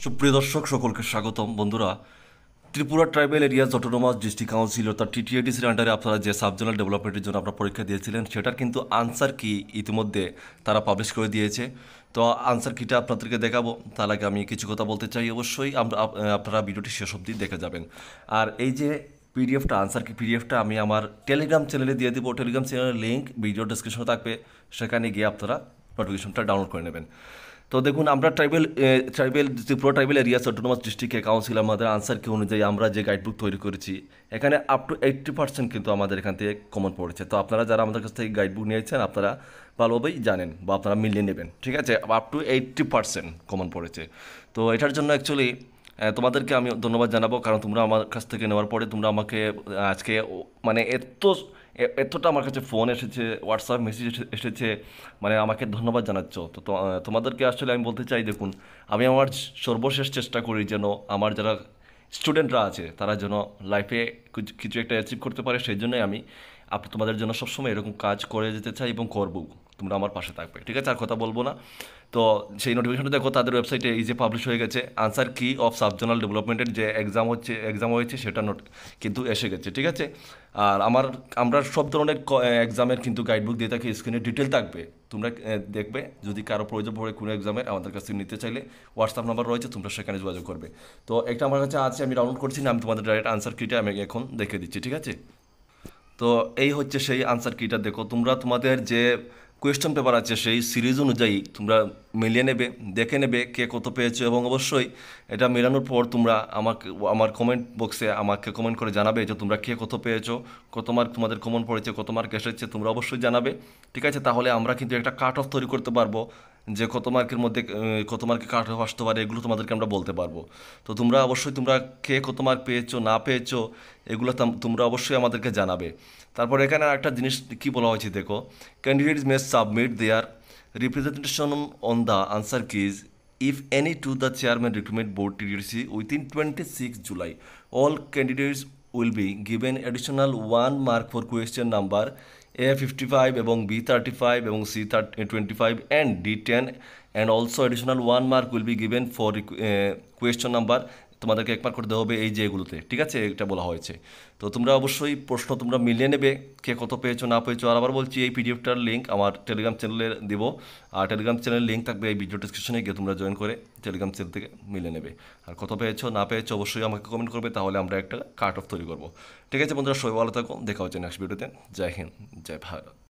সুপ্রিয় দর্শক সকলকে স্বাগতম বন্ধুরা। Tripura tribal areas autonomous district council অর্থাৎ টিটিএডিসির আন্ডারে আপনারা যে সাবজোনাল ডেভেলপমেন্টের জন্য আপনারা পরীক্ষা দিয়েছিলেন সেটার কিন্তু আনসার কি ইতিমধ্যে তারা পাবলিশ করে দিয়েছে। তো আনসার কিটা আপনাদেরকে দেখাবো, তার আগে আমি কিছু কথা বলতে চাই। অবশ্যই আপনারা ভিডিওটি শেষ অবধি দেখে যাবেন। আর এই যে পিডিএফটা, আনসার কি পিডিএফটা আমি আমার টেলিগ্রাম চ্যানেলে দিয়ে দেবো। টেলিগ্রাম চ্যানেলের লিঙ্ক ভিডিও ডেসক্রিপশনে থাকবে, সেখানে গিয়ে আপনারা নোটিফিকেশনটা ডাউনলোড করে নেবেন। তো দেখুন, আমরা ত্রিপুরা ট্রাইবেল এরিয়াস অটোনোমাস ডিস্ট্রিক্টে কাউন্সিল আমাদের আনসার কি অনুযায়ী আমরা যে গাইডবুক তৈরি করেছি, এখানে আপ টু 80% কিন্তু আমাদের এখান থেকে কমন পড়েছে। তো আপনারা যারা আমাদের কাছ থেকে গাইডবুক নিয়েছেন আপনারা ভালোভাবেই জানেন বা আপনারা মিলিয়ে নেবেন, ঠিক আছে। আপ টু 80% কমন পড়েছে। তো এটার জন্য অ্যাকচুয়ালি তোমাদেরকে আমি ধন্যবাদ জানাবো, কারণ তোমরা আমার কাছ থেকে নেওয়ার পরে তোমরা আমাকে আজকে মানে এতটা আমার কাছে ফোন এসেছে, হোয়াটসঅ্যাপ মেসেজ এসেছে, মানে আমাকে ধন্যবাদ জানাচ্ছ। তোমাদেরকে আসলে আমি বলতে চাই, দেখুন, আমি আমার সর্বশেষ চেষ্টা করি যেন আমার যারা স্টুডেন্টরা আছে তারা যেন লাইফে কিছু একটা অ্যাচিভ করতে পারে। সেই জন্যই আমি তোমাদের জন্য সবসময় এরকম কাজ করে যেতে চাই এবং করবো। তোমরা আমার পাশে থাকবে, ঠিক আছে, আর কথা বলবো না। তো সেই নোটিফিকেশনটা দেখো, তাদের ওয়েবসাইটে এই যে পাবলিশ হয়ে গেছে আনসার কি অফ সাবজোনাল ডেভেলপমেন্টের যে এক্সাম হয়েছে সেটা কিন্তু এসে গেছে, ঠিক আছে। আর আমরা সব ধরনের এক্সামের কিন্তু গাইডবুক দিয়ে থাকি, স্ক্রিনে ডিটেল থাকবে, তোমরা দেখবে। যদি কারো প্রয়োজন পড়ে কোনো এক্সামের আমাদের কাছ থেকে নিতে চাইলে হোয়াটসঅ্যাপ নাম্বার রয়েছে, তোমরা সেখানে যোগাযোগ করবে। তো একটা আমার কাছে আছে, আমি ডাউনলোড করছি না, আমি তোমাদের ডাইরেক্ট আনসার কিটা আমি এখন দেখে দিচ্ছি, ঠিক আছে। তো এই হচ্ছে সেই আনসার কিটা। দেখো, তোমরা তোমাদের যে কোয়েশ্চেন পেপার আছে সেই সিরিজ অনুযায়ী তোমরা মিলিয়ে নেবে, দেখে নেবে কে কত পেয়েছো, এবং অবশ্যই এটা মেলানোর পর তোমরা আমার কমেন্ট বক্সে আমাকে কমেন্ট করে জানাবে যে তোমরা কে কত পেয়েছো, কত মার্ক তোমাদের কমন পড়েছে, কত মার্ক এসেছে, তোমরা অবশ্যই জানাবে, ঠিক আছে। তাহলে আমরা কিন্তু একটা কাট অফ তৈরি করতে পারবো যে কত মার্কের মধ্যে কত মার্কে কাট অফ আসতে পারে, এগুলো তোমাদেরকে আমরা বলতে পারবো। তো তোমরা অবশ্যই তোমরা কে কত মার্ক পেয়েছো না পেয়েছো এগুলো তোমরা অবশ্যই আমাদেরকে জানাবে। তারপর এখানে একটা জিনিস কি বলা হয়েছে দেখো, candidates may submit their representation on the answer keys if any to the chairman recruitment board TDC within 26 July. All candidates will be given additional 1 mark for question number A55 এবং B35 এবং C25 and D10, and also additional 1 mark will be given for question number, তোমাদেরকে 1 mark করে দেওয়া হবে এই যে এগুলোতে, ঠিক আছে, এটা বলা হয়েছে। তো তোমরা অবশ্যই প্রশ্ন তোমরা মিলিয়ে নেবে কে কত পেয়েছো না পেয়েছো। আর আবার বলছি, এই পিডিএফটার লিঙ্ক আমার টেলিগ্রাম চ্যানেলে দিব, আর টেলিগ্রাম চ্যানেলের লিঙ্ক থাকবে এই ভিডিও ডিসক্রিপশনে, গিয়ে তোমরা জয়েন করে টেলিগ্রাম চ্যানেল থেকে মিলিয়ে নেবে। আর কত পেয়েছো না পেয়েছো অবশ্যই আমাকে কমেন্ট করবে, তাহলে আমরা একটা কাট অফ তৈরি করবো, ঠিক আছে বন্ধুরা। সবাই ভালো থাকো, দেখা হচ্ছে নেক্সট ভিডিওতে। জয় হিন্দ, জয় ভারত।